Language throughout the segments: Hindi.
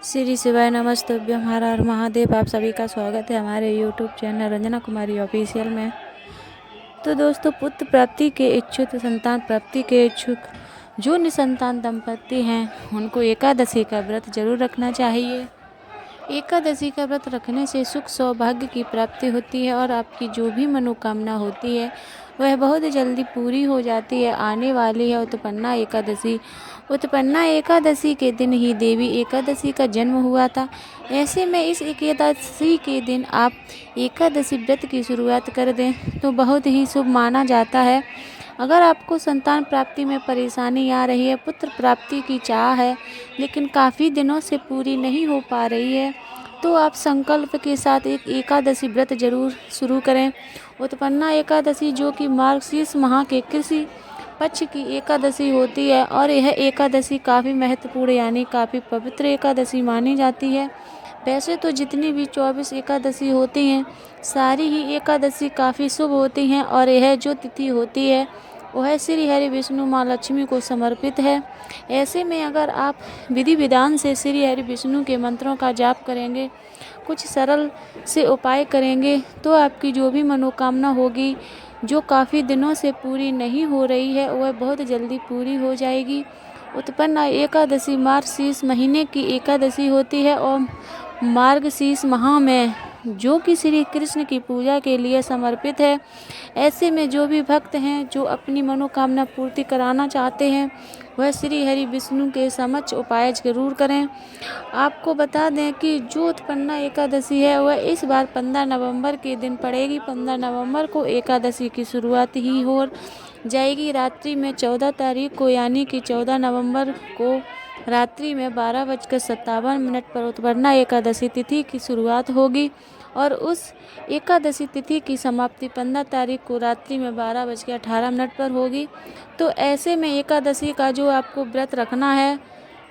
श्री शिवाय नमस्तुभ्यं हर हर महादेव। आप सभी का स्वागत है हमारे यूट्यूब चैनल रंजना कुमारी ऑफिशियल में। तो दोस्तों, पुत्र प्राप्ति के इच्छुक, संतान प्राप्ति के इच्छुक जो निसंतान दंपति हैं उनको एकादशी का व्रत जरूर रखना चाहिए। एकादशी का व्रत रखने से सुख सौभाग्य की प्राप्ति होती है और आपकी जो भी मनोकामना होती है वह बहुत जल्दी पूरी हो जाती है। आने वाली है उत्पन्ना एकादशी। उत्पन्ना एकादशी के दिन ही देवी एकादशी का जन्म हुआ था। ऐसे में इस एकादशी के दिन आप एकादशी व्रत की शुरुआत कर दें तो बहुत ही शुभ माना जाता है। अगर आपको संतान प्राप्ति में परेशानी आ रही है, पुत्र प्राप्ति की चाह है लेकिन काफ़ी दिनों से पूरी नहीं हो पा रही है, तो आप संकल्प के साथ एक एकादशी व्रत जरूर शुरू करें। उत्पन्ना एकादशी जो कि मार्गशीर्ष माह के कृषि पक्ष की एकादशी होती है और यह एकादशी काफ़ी महत्वपूर्ण यानी काफ़ी पवित्र एकादशी मानी जाती है। वैसे तो जितनी भी 24 एकादशी होती हैं सारी ही एकादशी काफ़ी शुभ होती हैं और यह जो तिथि होती है वह श्री हरि विष्णु माँ लक्ष्मी को समर्पित है। ऐसे में अगर आप विधि विधान से श्री हरि विष्णु के मंत्रों का जाप करेंगे, कुछ सरल से उपाय करेंगे तो आपकी जो भी मनोकामना होगी जो काफ़ी दिनों से पूरी नहीं हो रही है वह बहुत जल्दी पूरी हो जाएगी। उत्पन्ना एकादशी मार्गशीर्ष महीने की एकादशी होती है और मार्गशीर्ष माह में जो कि श्री कृष्ण की पूजा के लिए समर्पित है। ऐसे में जो भी भक्त हैं जो अपनी मनोकामना पूर्ति कराना चाहते हैं वह श्री हरि विष्णु के समक्ष उपाय जरूर करें। आपको बता दें कि जो उत्पन्ना एकादशी है वह इस बार 15 नवंबर के दिन पड़ेगी। 15 नवंबर को एकादशी की शुरुआत ही हो जाएगी। रात्रि में 14 तारीख को यानी कि 14 नवंबर को रात्रि में 12:57 पर उत्पन्ना एकादशी तिथि की शुरुआत होगी और उस एकादशी तिथि की समाप्ति 15 तारीख को रात्रि में 12:18 पर होगी। तो ऐसे में एकादशी का जो आपको व्रत रखना है,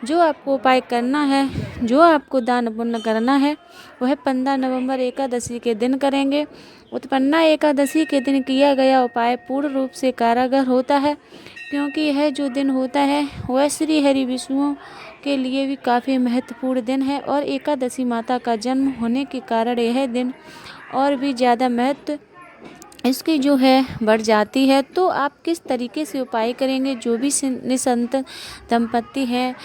जो आपको उपाय करना है, जो आपको दान पुण्य करना है वह 15 नवंबर एकादशी के दिन करेंगे। उत्पन्ना एकादशी के दिन किया गया उपाय पूर्ण रूप से कारागर होता है क्योंकि यह जो दिन होता है वह श्री हरि विष्णु के लिए भी काफ़ी महत्वपूर्ण दिन है और एकादशी माता का जन्म होने के कारण यह दिन और भी ज़्यादा महत्व इसकी जो है बढ़ जाती है। तो आप किस तरीके से उपाय करेंगे, जो भी निसंत दंपति हैं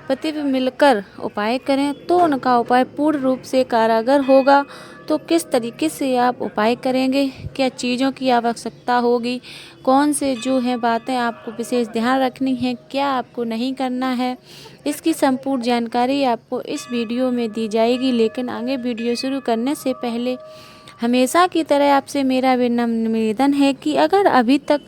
पति मिलकर उपाय करें तो उनका उपाय पूर्ण रूप से कारागर होगा। तो किस तरीके से आप उपाय करेंगे, क्या चीज़ों की आवश्यकता होगी, कौन से जो है बातें आपको विशेष ध्यान रखनी है, क्या आपको नहीं करना है, इसकी संपूर्ण जानकारी आपको इस वीडियो में दी जाएगी। लेकिन आगे वीडियो शुरू करने से पहले हमेशा की तरह आपसे मेरा विनम्र निवेदन है कि अगर अभी तक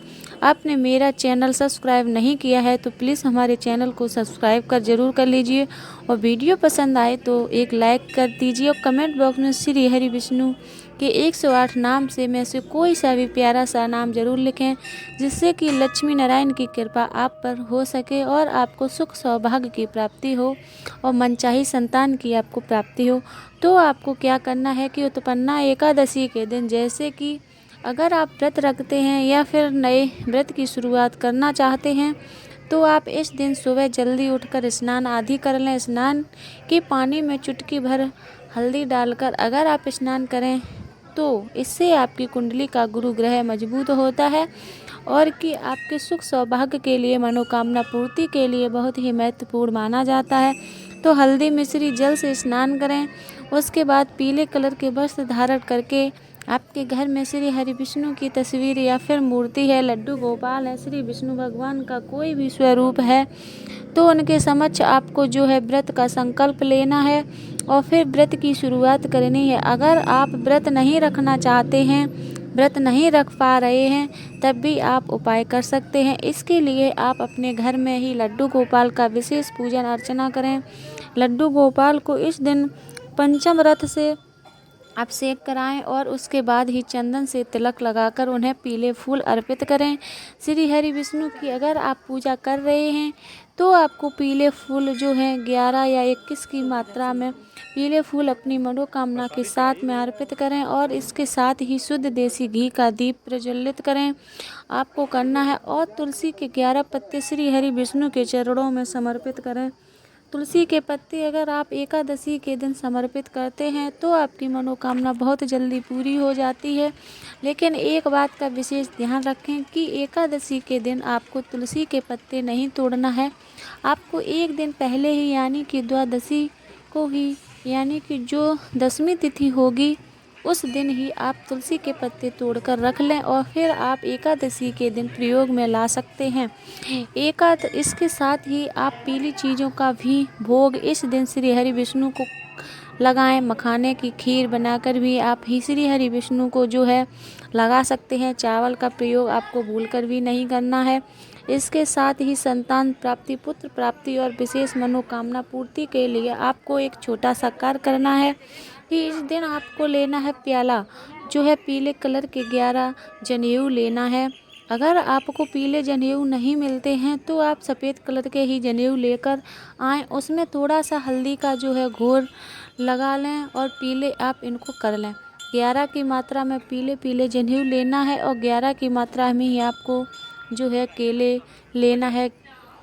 आपने मेरा चैनल सब्सक्राइब नहीं किया है तो प्लीज़ हमारे चैनल को सब्सक्राइब कर जरूर कर लीजिए और वीडियो पसंद आए तो एक लाइक कर दीजिए और कमेंट बॉक्स में श्री हरि विष्णु के 108 नाम से में से कोई सा भी प्यारा सा नाम जरूर लिखें जिससे कि लक्ष्मी नारायण की कृपा आप पर हो सके और आपको सुख सौभाग्य की प्राप्ति हो और मनचाही संतान की आपको प्राप्ति हो। तो आपको क्या करना है कि उत्पन्ना एकादशी के दिन, जैसे कि अगर आप व्रत रखते हैं या फिर नए व्रत की शुरुआत करना चाहते हैं तो आप इस दिन सुबह जल्दी उठकर स्नान आदि कर लें। स्नान के पानी में चुटकी भर हल्दी डालकर अगर आप स्नान करें तो इससे आपकी कुंडली का गुरु ग्रह मजबूत होता है और कि आपके सुख सौभाग्य के लिए, मनोकामना पूर्ति के लिए बहुत ही महत्वपूर्ण माना जाता है। तो हल्दी मिश्री जल से स्नान करें। उसके बाद पीले कलर के वस्त्र धारण करके आपके घर में श्री हरि विष्णु की तस्वीर या फिर मूर्ति है, लड्डू गोपाल है, श्री विष्णु भगवान का कोई भी स्वरूप है तो उनके समक्ष आपको जो है व्रत का संकल्प लेना है और फिर व्रत की शुरुआत करनी है। अगर आप व्रत नहीं रखना चाहते हैं, व्रत नहीं रख पा रहे हैं तब भी आप उपाय कर सकते हैं। इसके लिए आप अपने घर में ही लड्डू गोपाल का विशेष पूजन अर्चना करें। लड्डू गोपाल को इस दिन पंचम रथ से अभिषेक कराएं और उसके बाद ही चंदन से तिलक लगाकर उन्हें पीले फूल अर्पित करें। श्री हरि विष्णु की अगर आप पूजा कर रहे हैं तो आपको पीले फूल जो हैं 11 या 21 की मात्रा में पीले फूल अपनी मनोकामना के साथ में अर्पित करें और इसके साथ ही शुद्ध देसी घी का दीप प्रज्वलित करें आपको करना है और तुलसी के 11 पत्ते श्री हरि विष्णु के चरणों में समर्पित करें। तुलसी के पत्ते अगर आप एकादशी के दिन समर्पित करते हैं तो आपकी मनोकामना बहुत जल्दी पूरी हो जाती है। लेकिन एक बात का विशेष ध्यान रखें कि एकादशी के दिन आपको तुलसी के पत्ते नहीं तोड़ना है। आपको एक दिन पहले ही यानी कि द्वादशी को ही यानी कि जो दशमी तिथि होगी उस दिन ही आप तुलसी के पत्ते तोड़कर रख लें और फिर आप एकादशी के दिन प्रयोग में ला सकते हैं। इसके साथ ही आप पीली चीज़ों का भी भोग इस दिन श्री हरि विष्णु को लगाएं। मखाने की खीर बनाकर भी आप ही श्री हरि विष्णु को जो है लगा सकते हैं। चावल का प्रयोग आपको भूलकर भी नहीं करना है। इसके साथ ही संतान प्राप्ति, पुत्र प्राप्ति और विशेष मनोकामना पूर्ति के लिए आपको एक छोटा सा कार्य करना है कि इस दिन आपको लेना है प्याला जो है पीले कलर के 11 जनेऊ लेना है। अगर आपको पीले जनेऊ नहीं मिलते हैं तो आप सफ़ेद कलर के ही जनेऊ लेकर आएँ। उसमें थोड़ा सा हल्दी का जो है घोर लगा लें और पीले आप इनको कर लें। 11 की मात्रा में पीले जनेऊ लेना है और 11 की मात्रा में ही आपको जो है केले लेना है।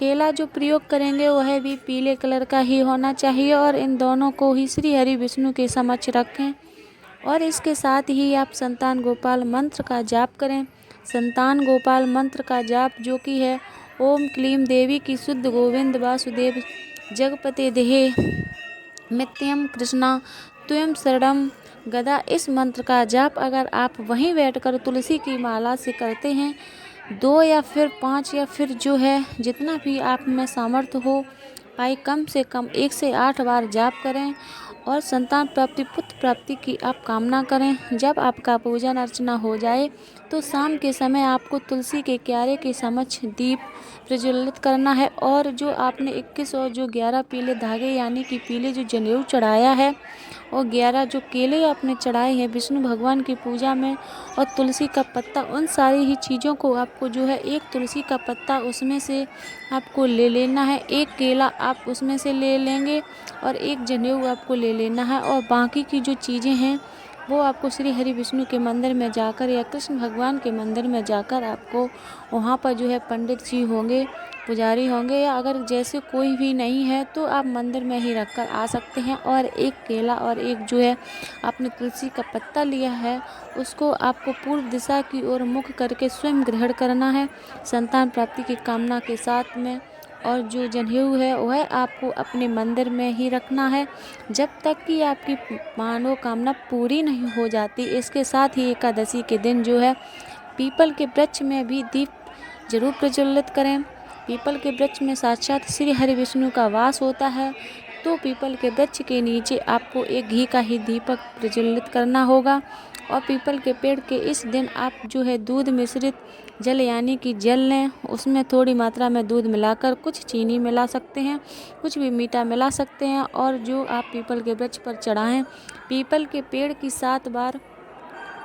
केला जो प्रयोग करेंगे वह भी पीले कलर का ही होना चाहिए और इन दोनों को ही श्री हरि विष्णु के समक्ष रखें। और इसके साथ ही आप संतान गोपाल मंत्र का जाप करें। संतान गोपाल मंत्र का जाप जो कि है ओम क्लीम देवी की शुद्ध गोविंद वासुदेव जगपते देहे मित्यम कृष्णा त्वयं शरणम गदा, इस मंत्र का जाप अगर आप वहीं बैठकर तुलसी की माला से करते हैं 2 या फिर 5 या फिर जो है जितना भी आप में सामर्थ्य हो पाए कम से कम 1 से 8 बार जाप करें और संतान प्राप्ति, पुत्र प्राप्ति की आप कामना करें। जब आपका पूजन अर्चना हो जाए तो शाम के समय आपको तुलसी के क्यारे के समक्ष दीप प्रज्वलित करना है और जो आपने 21 और जो 11 पीले धागे यानी कि पीले जो जनेऊ चढ़ाया है और 11 जो केले आपने चढ़ाए हैं विष्णु भगवान की पूजा में और तुलसी का पत्ता, उन सारी ही चीज़ों को आपको जो है एक तुलसी का पत्ता उसमें से आपको ले लेना है, एक केला आप उसमें से ले लेंगे और एक जनेऊ आपको ले लेना है और बाकी की जो चीज़ें हैं वो आपको श्री हरि विष्णु के मंदिर में जाकर या कृष्ण भगवान के मंदिर में जाकर आपको वहाँ पर जो है पंडित जी होंगे, पुजारी होंगे या अगर जैसे कोई भी नहीं है तो आप मंदिर में ही रख कर आ सकते हैं। और एक केला और एक जो है आपने तुलसी का पत्ता लिया है उसको आपको पूर्व दिशा की ओर मुख करके स्वयं ग्रहण करना है संतान प्राप्ति की कामना के साथ में। और जो जनेऊ है वह आपको अपने मंदिर में ही रखना है जब तक कि आपकी मनोकामना पूरी नहीं हो जाती। इसके साथ ही एकादशी के दिन जो है पीपल के वृक्ष में भी दीप जरूर प्रज्वलित करें। पीपल के वृक्ष में साक्षात श्री हरि विष्णु का वास होता है तो पीपल के वृक्ष के नीचे आपको एक घी का ही दीपक प्रज्वलित करना होगा। और पीपल के पेड़ के इस दिन आप जो है दूध मिश्रित जल यानी कि जल लें, उसमें थोड़ी मात्रा में दूध मिलाकर कुछ चीनी मिला सकते हैं, कुछ भी मीठा मिला सकते हैं और जो आप पीपल के वृक्ष पर चढ़ाएं। पीपल के पेड़ की 7 बार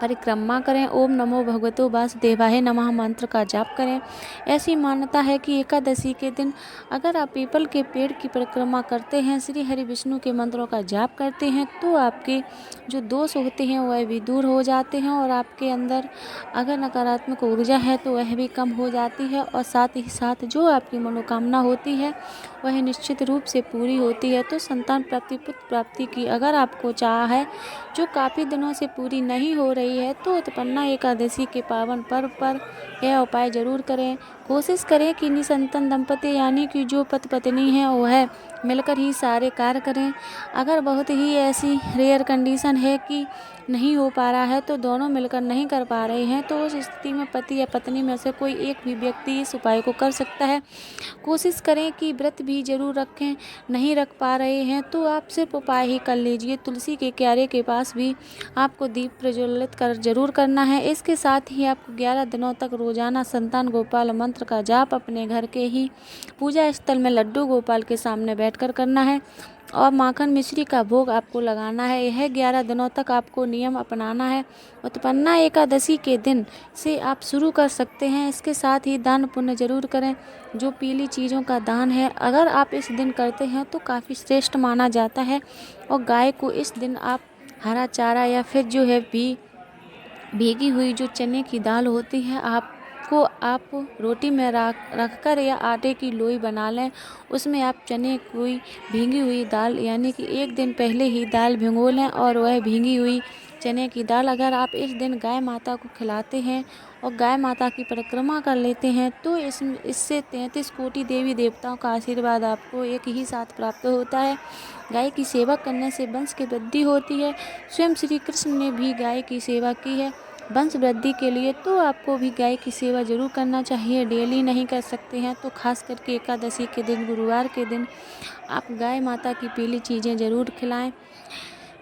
परिक्रमा करें। ओम नमो भगवतो वासुदेवाय नमः मंत्र का जाप करें। ऐसी मान्यता है कि एकादशी के दिन अगर आप पीपल के पेड़ की परिक्रमा करते हैं, श्री हरि विष्णु के मंत्रों का जाप करते हैं तो आपके जो दोष होते हैं वह भी दूर हो जाते हैं और आपके अंदर अगर नकारात्मक ऊर्जा है तो वह भी कम हो जाती है और साथ ही साथ जो आपकी मनोकामना होती है वह निश्चित रूप से पूरी होती है। तो संतान प्राप्ति, पुत्र प्राप्ति की अगर आपको चाह है जो काफ़ी दिनों से पूरी नहीं हो रही है तो उत्पन्ना एकादशी के पावन पर्व पर यह उपाय जरूर करें। कोशिश करें कि निसंतान दंपति यानी कि जो पति पत्नी है वह मिलकर ही सारे कार्य करें। अगर बहुत ही ऐसी रेयर कंडीशन है कि नहीं हो पा रहा है तो दोनों मिलकर नहीं कर पा रहे हैं तो उस स्थिति में पति या पत्नी में से कोई एक भी व्यक्ति इस उपाय को कर सकता है। कोशिश करें कि व्रत भी जरूर रखें, नहीं रख पा रहे हैं तो आप सिर्फ उपाय ही कर लीजिए। तुलसी के क्यारे के पास भी आपको दीप प्रज्वलित कर जरूर करना है। इसके साथ ही आपको 11 दिनों तक रोजाना संतान गोपाल मंत्र का जाप अपने घर के ही पूजा स्थल में लड्डू गोपाल के सामने बैठकर करना है और माखन मिश्री का भोग आपको लगाना है। यह 11 दिनों तक आपको नियम अपनाना है। उत्पन्ना एकादशी के दिन से आप शुरू कर सकते हैं। इसके साथ ही दान पुण्य जरूर करें। जो पीली चीज़ों का दान है अगर आप इस दिन करते हैं तो काफ़ी श्रेष्ठ माना जाता है। और गाय को इस दिन आप हरा चारा या फिर जो है भीगी हुई जो चने की दाल होती है आप को आप रोटी में रख कर या आटे की लोई बना लें। उसमें आप चने की भींगी हुई दाल यानी कि 1 दिन पहले ही दाल भिगो लें और वह भींगी हुई चने की दाल अगर आप इस दिन गाय माता को खिलाते हैं और गाय माता की परिक्रमा कर लेते हैं तो इससे 33 कोटि देवी देवताओं का आशीर्वाद आपको एक ही साथ प्राप्त होता है। गाय की सेवा करने से वंश की वृद्धि होती है। स्वयं श्री कृष्ण ने भी गाय की सेवा की है वंश वृद्धि के लिए, तो आपको भी गाय की सेवा जरूर करना चाहिए। डेली नहीं कर सकते हैं तो खास करके एकादशी के दिन, गुरुवार के दिन आप गाय माता की पीली चीज़ें ज़रूर खिलाएं।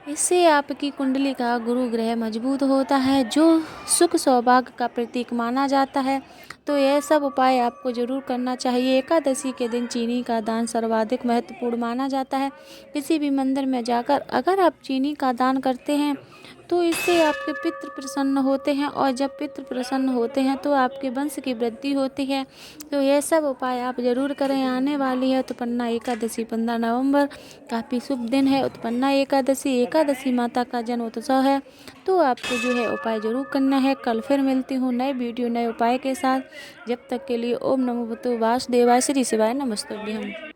इससे आपकी कुंडली का गुरु ग्रह मजबूत होता है जो सुख सौभाग्य का प्रतीक माना जाता है। तो यह सब उपाय आपको जरूर करना चाहिए। एकादशी के दिन चीनी का दान सर्वाधिक महत्वपूर्ण माना जाता है। किसी भी मंदिर में जाकर अगर आप चीनी का दान करते हैं तो इससे आपके पितृ प्रसन्न होते हैं और जब पितृ प्रसन्न होते हैं तो आपके वंश की वृद्धि होती है। तो यह सब उपाय आप जरूर करें। आने वाली है उत्पन्ना एकादशी 15 नवंबर, काफ़ी शुभ दिन है। उत्पन्ना एकादशी माता का जन्म उत्सव है। तो आपको जो है उपाय जरूर करना है। कल फिर मिलती हूँ नए वीडियो नए उपाय के साथ। जब तक के लिए ओम नमो भगवते वासुदेवाय, श्री शिवाय नमस्तुभ्यं।